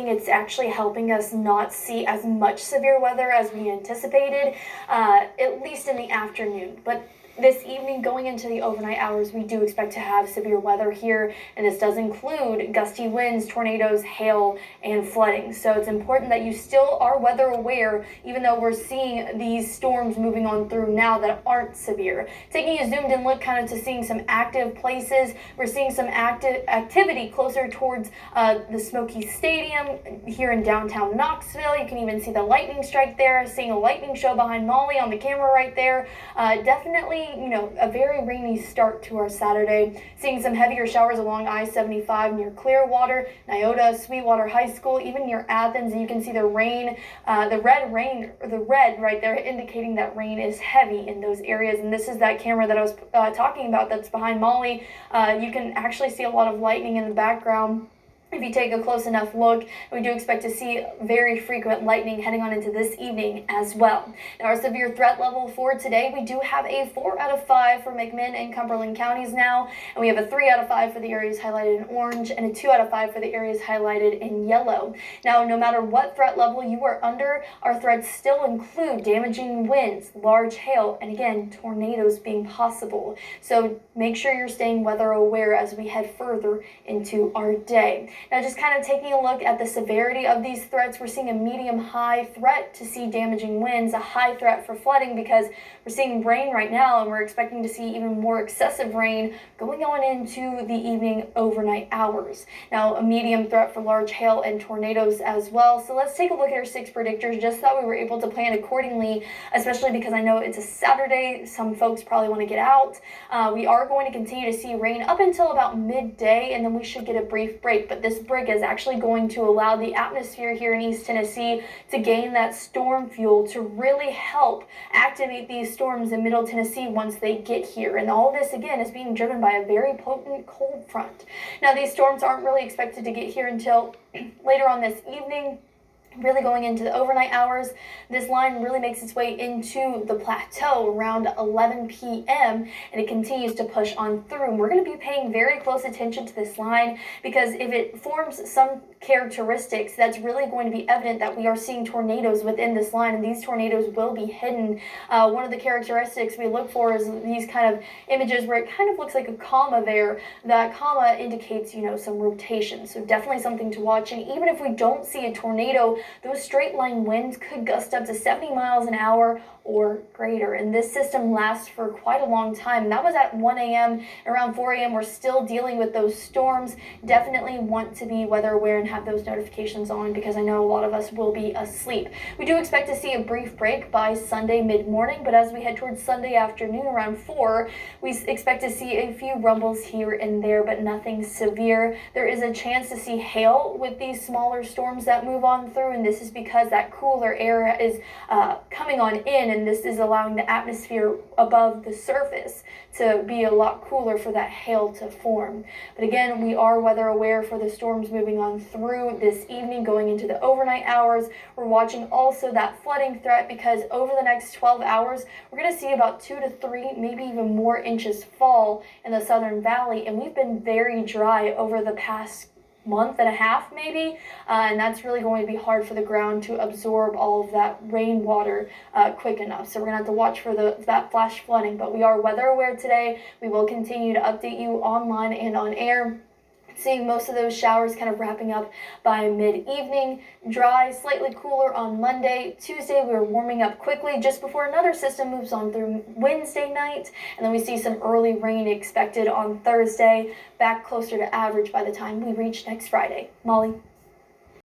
it's actually helping us not see as much severe weather as we anticipated, at least in the afternoon. But this evening, going into the overnight hours, we do expect to have severe weather here, and this does include gusty winds, tornadoes, hail, and flooding. So it's important that you still are weather aware, even though we're seeing these storms moving on through now that aren't severe. Taking a zoomed in look kind of to seeing some active places, we're seeing some active activity closer towards the Smoky Stadium here in downtown Knoxville. You can even see the lightning strike there, seeing a lightning show behind Molly on the camera right there. Definitely, a very rainy start to our Saturday. Seeing some heavier showers along I-75 near Clearwater, Nyota, Sweetwater High School, even near Athens. And you can see the rain, the red right there, indicating that rain is heavy in those areas. And this is that camera that I was talking about that's behind Molly. You can actually see a lot of lightning in the background. If you take a close enough look, we do expect to see very frequent lightning heading on into this evening as well. Now, our severe threat level for today, we do have a 4 out of 5 for McMinn and Cumberland counties now, and we have a 3 out of 5 for the areas highlighted in orange and a 2 out of 5 for the areas highlighted in yellow. Now, no matter what threat level you are under, our threats still include damaging winds, large hail, and again, tornadoes being possible. So make sure you're staying weather aware as we head further into our day. Now, just kind of taking a look at the severity of these threats, we're seeing a medium-high threat to see damaging winds, a high threat for flooding because we're seeing rain right now, and we're expecting to see even more excessive rain going on into the evening overnight hours. Now, a medium threat for large hail and tornadoes as well. So let's take a look at our 6 predictors just so that we were able to plan accordingly, especially because I know it's a Saturday. Some folks probably want to get out. We are going to continue to see rain up until about midday, and then we should get a brief break. But this break is actually going to allow the atmosphere here in East Tennessee to gain that storm fuel to really help activate these storms in Middle Tennessee once they get here. And all this, again, is being driven by a very potent cold front. Now, these storms aren't really expected to get here until later on this evening. Really going into the overnight hours, this line really makes its way into the plateau around 11 p.m. and it continues to push on through. And we're going to be paying very close attention to this line because if it forms some characteristics, that's really going to be evident that we are seeing tornadoes within this line, and these tornadoes will be hidden. One of the characteristics we look for is these kind of images where it kind of looks like a comma there. That comma indicates, some rotation. So definitely something to watch. And even if we don't see a tornado, those straight line winds could gust up to 70 miles an hour or greater. And this system lasts for quite a long time. And that was at 1 a.m. Around 4 a.m. we're still dealing with those storms. Definitely want to be weather aware and have those notifications on because I know a lot of us will be asleep. We do expect to see a brief break by Sunday mid-morning, but as we head towards Sunday afternoon around 4, we expect to see a few rumbles here and there, but nothing severe. There is a chance to see hail with these smaller storms that move on through, and this is because that cooler air is coming on in, and this is allowing the atmosphere above the surface to be a lot cooler for that hail to form. But again, we are weather aware for the storms moving on through this evening going into the overnight hours. We're watching also that flooding threat because over the next 12 hours, we're going to see about 2 to 3, maybe even more inches fall in the Southern Valley, and we've been very dry over the past month and a half maybe, and that's really going to be hard for the ground to absorb all of that rainwater quick enough. So we're gonna have to watch for that flash flooding, but we are weather aware today. We will continue to update you online and on air. Seeing most of those showers kind of wrapping up by mid-evening. Dry, slightly cooler on Monday. Tuesday, we're warming up quickly just before another system moves on through Wednesday night. And then we see some early rain expected on Thursday, back closer to average by the time we reach next Friday. Molly?